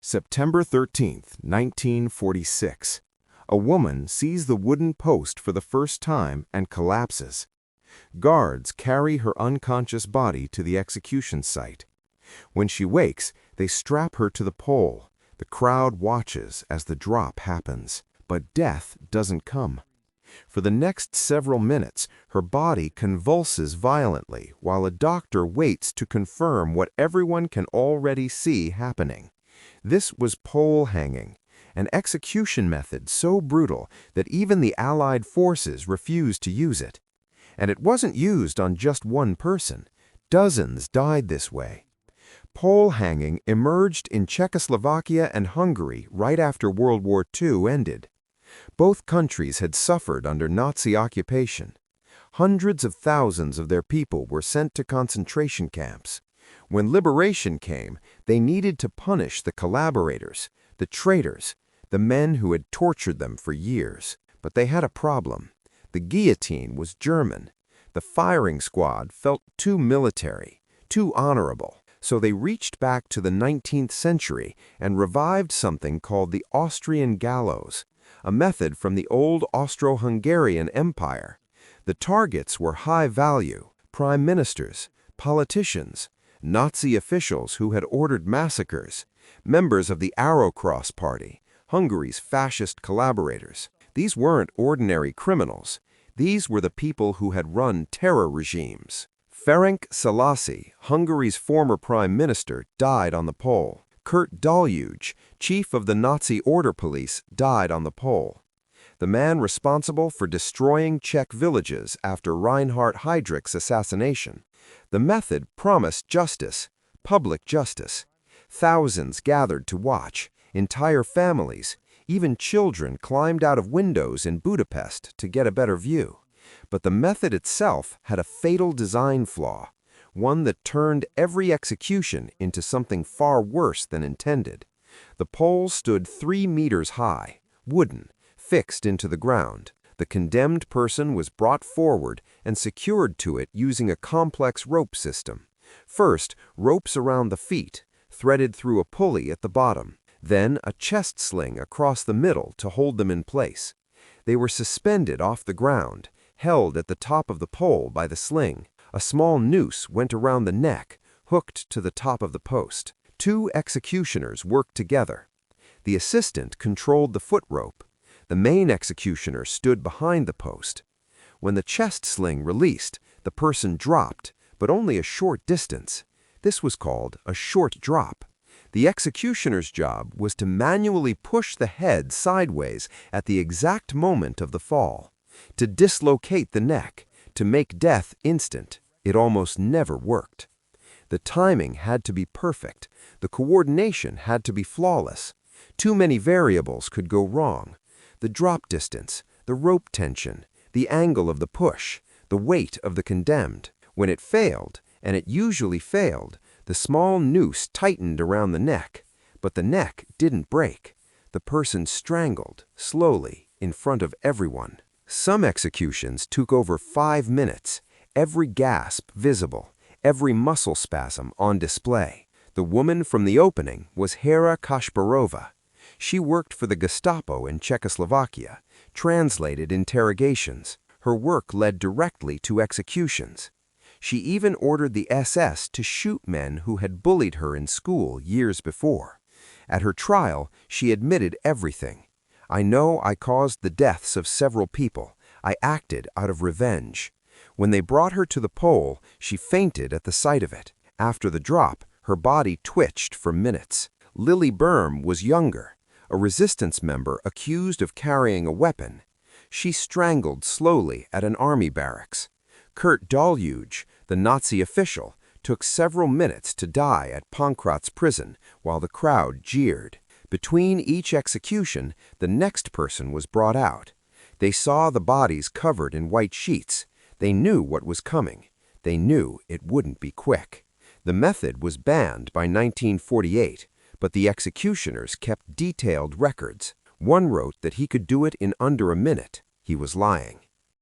September 13, 1946. A woman sees the wooden post for the first time and collapses. Guards carry her unconscious body to the execution site. When she wakes, they strap her to the pole. The crowd watches as the drop happens, but death doesn't come. For the next several minutes, her body convulses violently while a doctor waits to confirm what everyone can already see happening. This was pole hanging, an execution method so brutal that even the Allied forces refused to use it. And it wasn't used on just one person. Dozens died this way. Pole hanging emerged in Czechoslovakia and Hungary right after World War II ended. Both countries had suffered under Nazi occupation. Hundreds of thousands of their people were sent to concentration camps. When liberation came, they needed to punish the collaborators, the traitors, the men who had tortured them for years. But they had a problem. The guillotine was German. The firing squad felt too military, too honorable. So they reached back to the 19th century and revived something called the Austrian gallows, a method from the old Austro-Hungarian Empire. The targets were high value, prime ministers, politicians, Nazi officials who had ordered massacres, members of the Arrow Cross Party, Hungary's fascist collaborators. These weren't ordinary criminals. These were the people who had run terror regimes. Ferenc Szálasi, Hungary's former prime minister, died on the pole. Kurt Daluege, chief of the Nazi order police, died on the pole. The man responsible for destroying Czech villages after Reinhard Heydrich's assassination. The method promised justice, public justice. Thousands gathered to watch. Entire families, even children, climbed out of windows in Budapest to get a better view. But the method itself had a fatal design flaw, one that turned every execution into something far worse than intended. The pole stood 3 meters high, wooden, fixed into the ground. The condemned person was brought forward and secured to it using a complex rope system. First, ropes around the feet, threaded through a pulley at the bottom. Then a chest sling across the middle to hold them in place. They were suspended off the ground, held at the top of the pole by the sling. A small noose went around the neck, hooked to the top of the post. 2 executioners worked together. The assistant controlled the foot rope. The main executioner stood behind the post. When the chest sling released, the person dropped, but only a short distance. This was called a short drop. The executioner's job was to manually push the head sideways at the exact moment of the fall, to dislocate the neck, to make death instant. It almost never worked. The timing had to be perfect. The coordination had to be flawless. Too many variables could go wrong. The drop distance, the rope tension, the angle of the push, the weight of the condemned. When it failed, and it usually failed, the small noose tightened around the neck, but the neck didn't break. The person strangled, slowly, in front of everyone. Some executions took over 5 minutes, every gasp visible, every muscle spasm on display. The woman from the opening was Hera Kašparová. She worked for the Gestapo in Czechoslovakia, translated interrogations. Her work led directly to executions. She even ordered the SS to shoot men who had bullied her in school years before. At her trial, she admitted everything. "I know I caused the deaths of several people. I acted out of revenge." When they brought her to the pole, she fainted at the sight of it. After the drop, her body twitched for minutes. Lily Burm was younger, a resistance member accused of carrying a weapon. She strangled slowly at an army barracks. Kurt Daluege, the Nazi official, took several minutes to die at Pankratz prison while the crowd jeered. Between each execution, the next person was brought out. They saw the bodies covered in white sheets. They knew what was coming. They knew it wouldn't be quick. The method was banned by 1948, but the executioners kept detailed records. One wrote that he could do it in under a minute. He was lying.